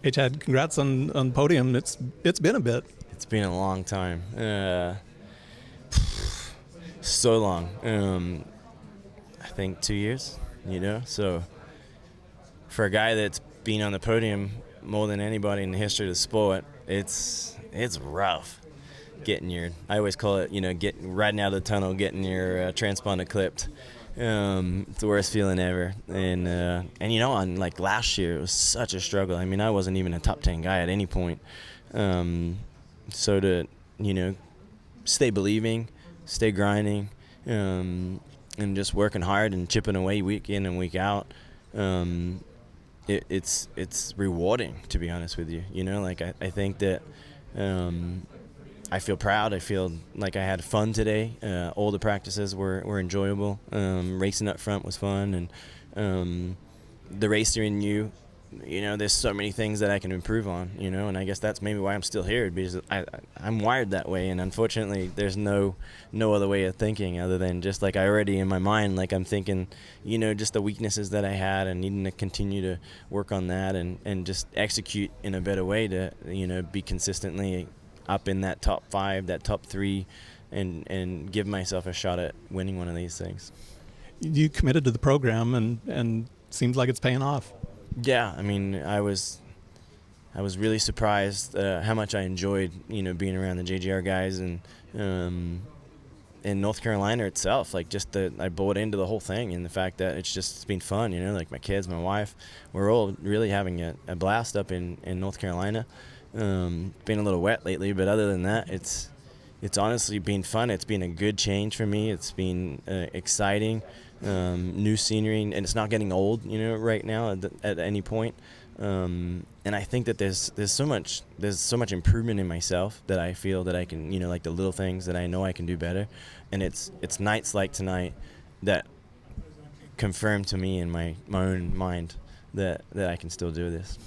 Hey Chad, congrats on podium. It's been a bit. It's been a long time. So long. I think 2 years. So for a guy that's been on the podium more than anybody in the history of the sport, it's rough getting your. I always call it, getting riding out of the tunnel, getting your transponder clipped. It's the worst feeling ever. And on like last year, it was such a struggle. I mean, I wasn't even a top 10 guy at any point. So to stay believing, stay grinding, and just working hard and chipping away week in and week out. It's rewarding, to be honest with you. I think that I feel proud. I feel like I had fun today. All the practices were enjoyable. Racing up front was fun, and the racer in you, there's so many things that I can improve on, and I guess that's maybe why I'm still here, because I'm wired that way, and unfortunately there's no other way of thinking other than just like I already in my mind, like I'm thinking, just the weaknesses that I had and needing to continue to work on that and just execute in a better way to, be consistently up in that top 5, that top 3, and give myself a shot at winning one of these things. You committed to the program, and seems like it's paying off. Yeah, I mean, I was really surprised how much I enjoyed, being around the JGR guys and in North Carolina itself. Like I bought into the whole thing, and the fact that it's been fun. Like my kids, my wife, we're all really having a blast up in North Carolina. Been a little wet lately, but other than that, it's honestly been fun. It's been a good change for me. It's been exciting, new scenery, and it's not getting old, right now at any point. And I think that there's so much improvement in myself that I feel that I can, like the little things that I know I can do better. And it's nights like tonight that confirm to me in my own mind that I can still do this.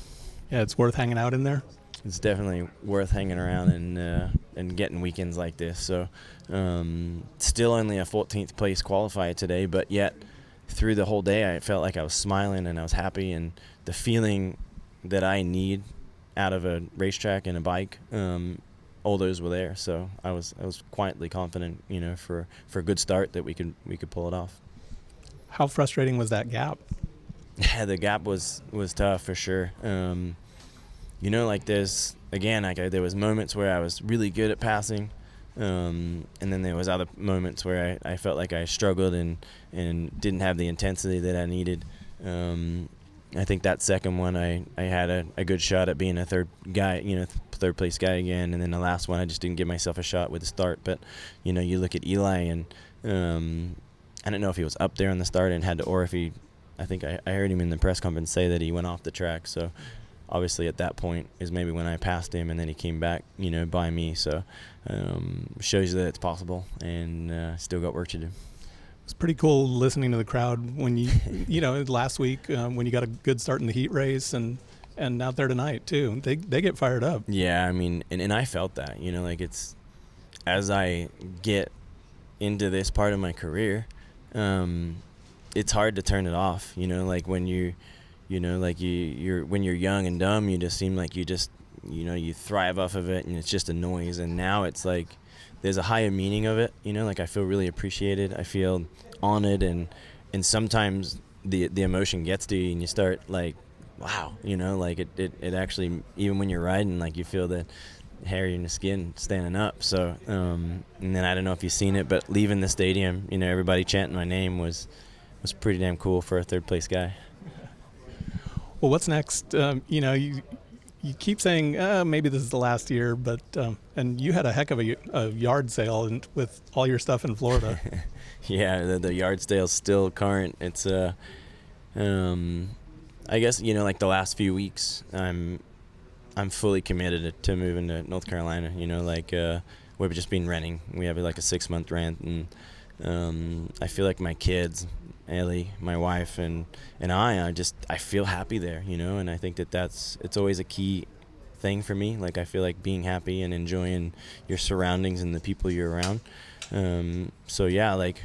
Yeah, it's worth hanging out in there. It's definitely worth hanging around and getting weekends like this. So still only a 14th place qualifier today, but yet through the whole day I felt like I was smiling and I was happy, and the feeling that I need out of a racetrack and a bike, all those were there. So I was quietly confident, for a good start that we could pull it off. How frustrating was that gap? Yeah, the gap was tough for sure. Like there was moments where I was really good at passing, and then there was other moments where I felt like I struggled and didn't have the intensity that I needed. I think that second one I had a good shot at being a third place guy again, and then the last one I just didn't give myself a shot with the start. But you look at Eli, and I don't know if he was up there on the start and had to, or if he, I think I heard him in the press conference say that he went off the track. So obviously at that point is maybe when I passed him, and then he came back, by me. So shows you that it's possible, and still got work to do. It's pretty cool listening to the crowd when you, last week when you got a good start in the heat race, and out there tonight too. They get fired up. Yeah, I mean, and I felt that, like it's, as I get into this part of my career, it's hard to turn it off, like when you're when you're young and dumb, you just seem like you thrive off of it, and it's just a noise. And now it's like there's a higher meaning of it, like I feel really appreciated, I feel honored, and sometimes the emotion gets to you, and you start like, wow, like it actually, even when you're riding, like you feel the hair in your skin standing up. So and then I don't know if you've seen it, but leaving the stadium, everybody chanting my name was pretty damn cool for a third place guy. Well, what's next? You keep saying maybe this is the last year, but and you had a heck of a yard sale with all your stuff in Florida. Yeah, the yard sale's still current. It's I guess like the last few weeks, I'm fully committed to moving to North Carolina. We've just been renting. We have like a 6-month rent, and I feel like my kids, Ellie, my wife, and I feel happy there, and I think it's always a key thing for me. Like I feel like being happy and enjoying your surroundings and the people you're around. So yeah, like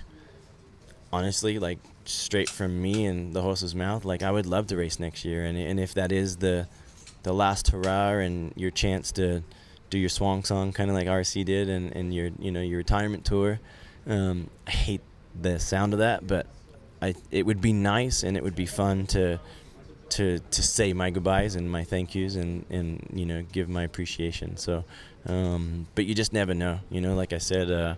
honestly, like straight from me and the horse's mouth, like I would love to race next year, and if that is the the last hurrah and your chance to do your swan song, kind of like RC did, and your your retirement tour. I hate the sound of that, but it would be nice and it would be fun to say my goodbyes and my thank yous and give my appreciation. So, but you just never know. Like I said,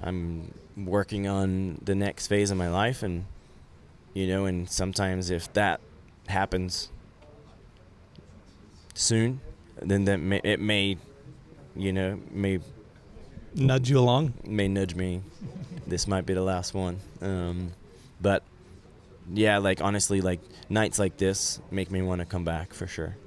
I'm working on the next phase of my life, and and sometimes if that happens soon, then it may Nudge you along. nudge me. This might be the last one. But yeah, like honestly, like nights like this make me want to come back for sure.